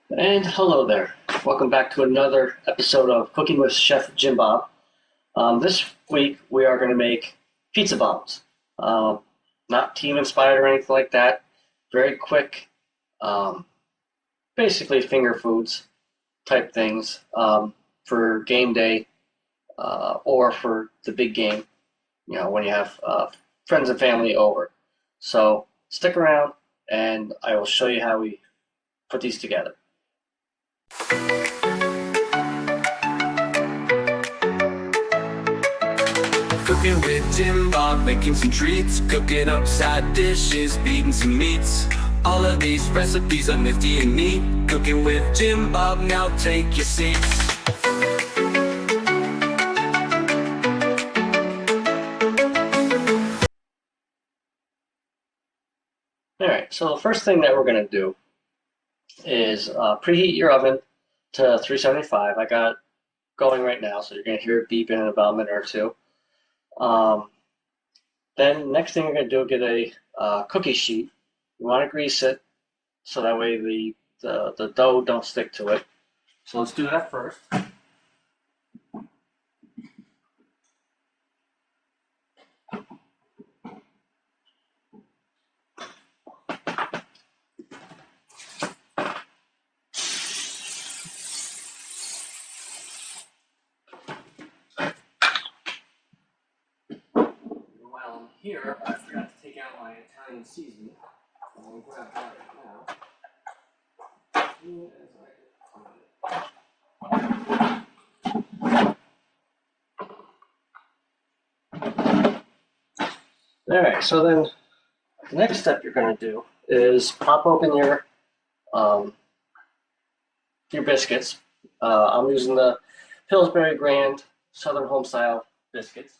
And hello there. Welcome back to another episode of Cooking with Chef Jim Bob. This week we are going to make pizza bombs. Um, Not team inspired or anything like that. Very quick, um, basically finger foods type things for game day or for the big game, when you have friends and family over. So stick around and I will show you how we put these together. Cooking with Jim Bob, making some treats, cooking up side dishes, beating some meats. All of these recipes are nifty and neat. Cooking with Jim Bob, now take your seats. All right, so the first thing that we're going to do is preheat your oven to 375. I got it going right now, so you're going to hear it beeping in about a minute or two. Um, then next thing you're going to do, get a cookie sheet. You want to grease it so that way the dough don't stick to it. So let's do that first. While I'm here, I forgot to take out my Italian seasoning. I'll grab that right now. All right, so then the next step you're going to do is pop open um, your biscuits. I'm using the Pillsbury Grand Southern Home Style biscuits.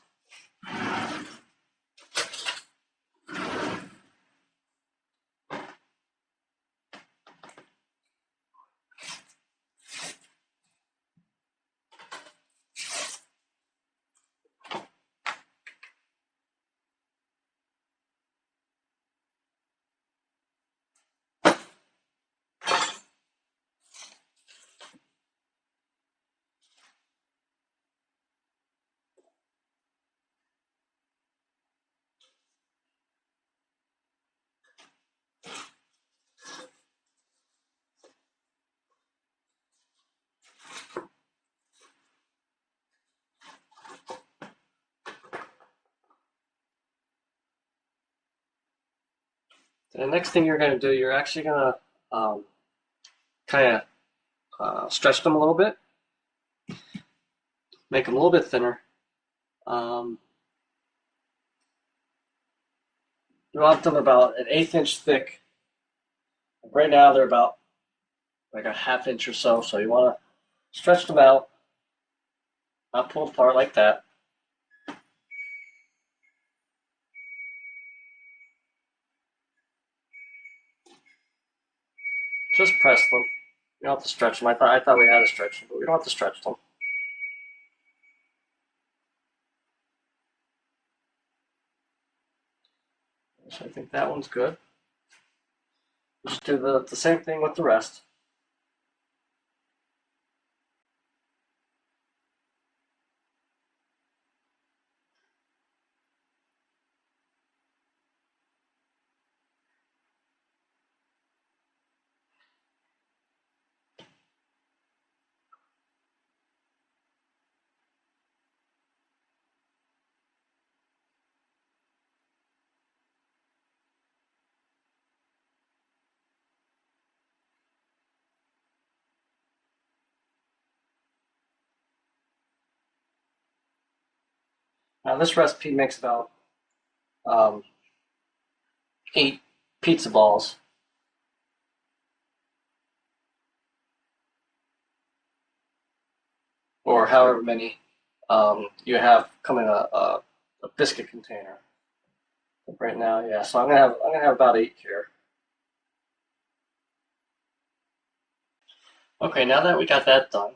The next thing you're going to do, you're actually going to kind of stretch them a little bit, make them a little bit thinner. Um, you want them about an 1/8 inch thick. Right now they're about like a 1/2 inch or so, so you want to stretch them out, not pull apart like that. Just press them. You don't have to stretch them. I thought we had to stretch them, but we don't have to stretch them. So I think that one's good. Just do the same thing with the rest. Now this recipe makes about um, 8 pizza balls. Or however many you have come in a biscuit container. But right now, yeah. So I'm gonna have about 8 here. Okay, now that we got that done,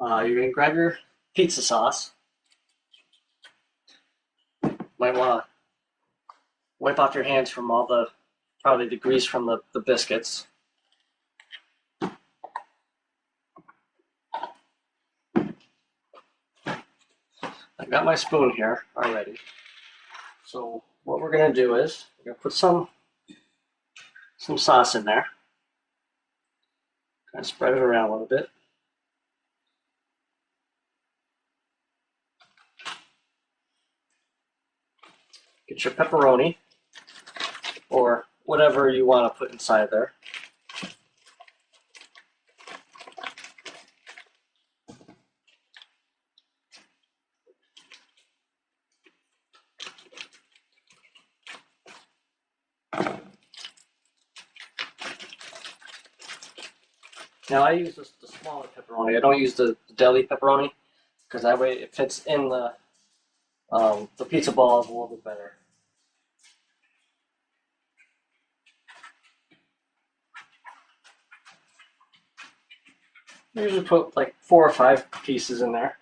you're gonna grab your pizza sauce. Might want to wipe off your hands from all the probably the grease from the biscuits. I got my spoon here already. So what we're gonna do is we're gonna put some sauce in there. Kind of spread it around a little bit. Get your pepperoni or whatever you want to put inside there. Now I use the smaller pepperoni. I don't use the deli pepperoni because that way it fits in the pizza balls a little bit better. I usually put like 4 or 5 pieces in there.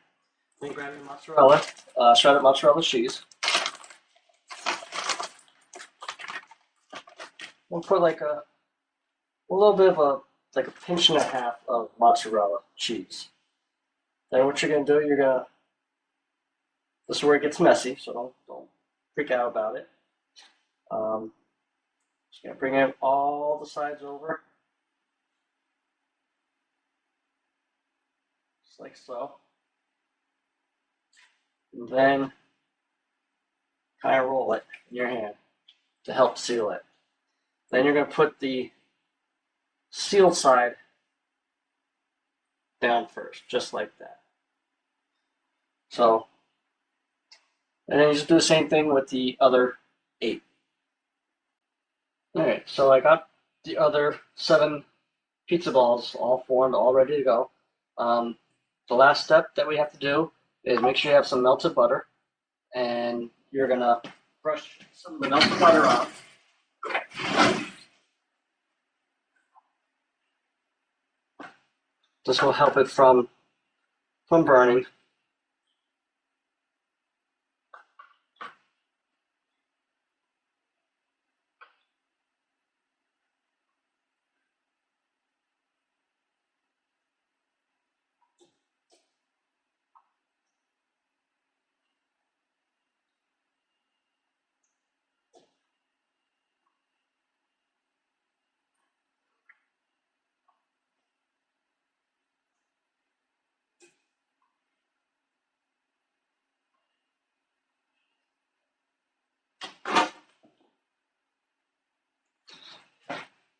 Then grab your mozzarella, shredded mozzarella cheese. We'll put like a little bit of like a pinch and a half of mozzarella cheese. Then what you're gonna do, this is where it gets messy, so don't freak out about it. Just gonna bring in all the sides over, just like so. And then kind of roll it in your hand to help seal it. Then you're gonna put the sealed side down first, just like that. So, and then you just do the same thing with the other 8. Alright, so I got the other 7 pizza balls all formed, all ready to go. The last step that we have to do is make sure you have some melted butter, and you're gonna brush some of the melted butter off. This will help it from burning.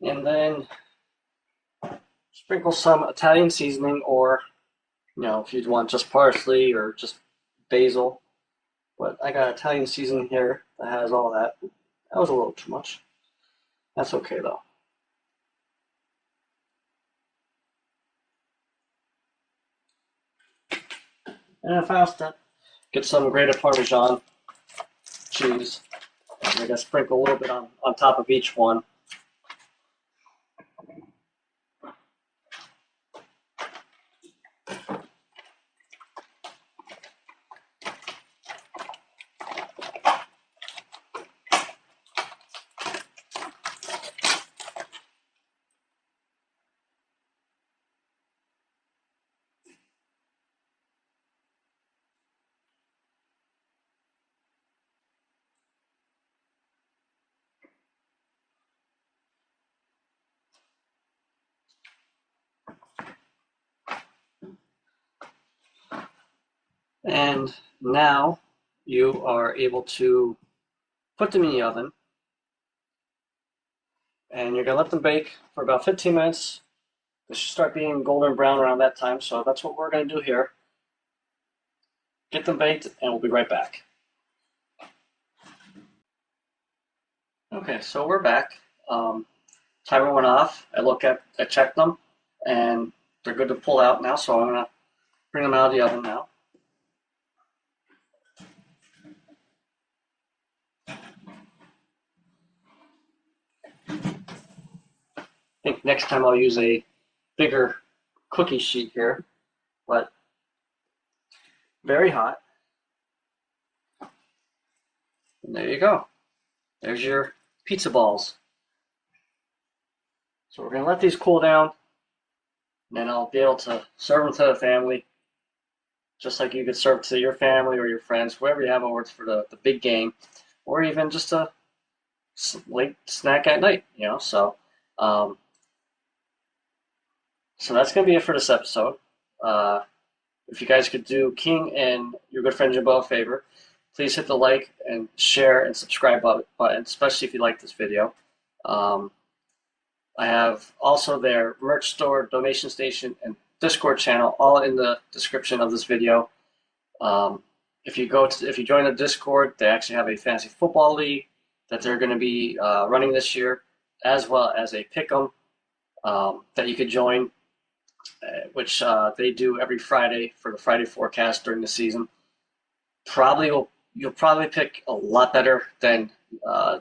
And then sprinkle some Italian seasoning, or if you'd want just parsley or just basil. But I got Italian seasoning here that has all that. That was a little too much. That's okay though. And the final step, get some grated Parmesan cheese. And I guess sprinkle a little bit on top of each one. And now you are able to put them in the oven. And you're going to let them bake for about 15 minutes. They should start being golden brown around that time. So that's what we're going to do here. Get them baked, and we'll be right back. Okay, so we're back. Timer went off. I checked them, and they're good to pull out now. So I'm going to bring them out of the oven now. I think next time I'll use a bigger cookie sheet here, but very hot. And there you go. There's your pizza balls. So we're going to let these cool down, and then I'll be able to serve them to the family just like you could serve to your family or your friends, whoever you have over for the big game, or even just a late snack at night. Um, so that's gonna be it for this episode. Uh, if you guys could do King and your good friend Jimbo a favor, please hit the like and share and subscribe button, especially if you like this video. Um, I have also their merch store, donation station, and Discord channel all in the description of this video. Um, if you join the Discord, they actually have a fantasy football league that they're going to be running this year, as well as a pick'em that you could join, which they do every Friday for the Friday forecast during the season. You'll probably pick a lot better than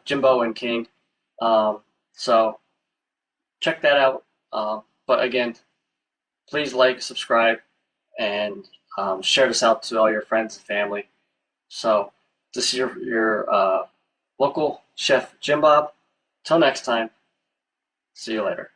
Jimbo and King. So check that out. But again, please like, subscribe, and share this out to all your friends and family. So this is your local chef, Jim Bob. Till next time, see you later.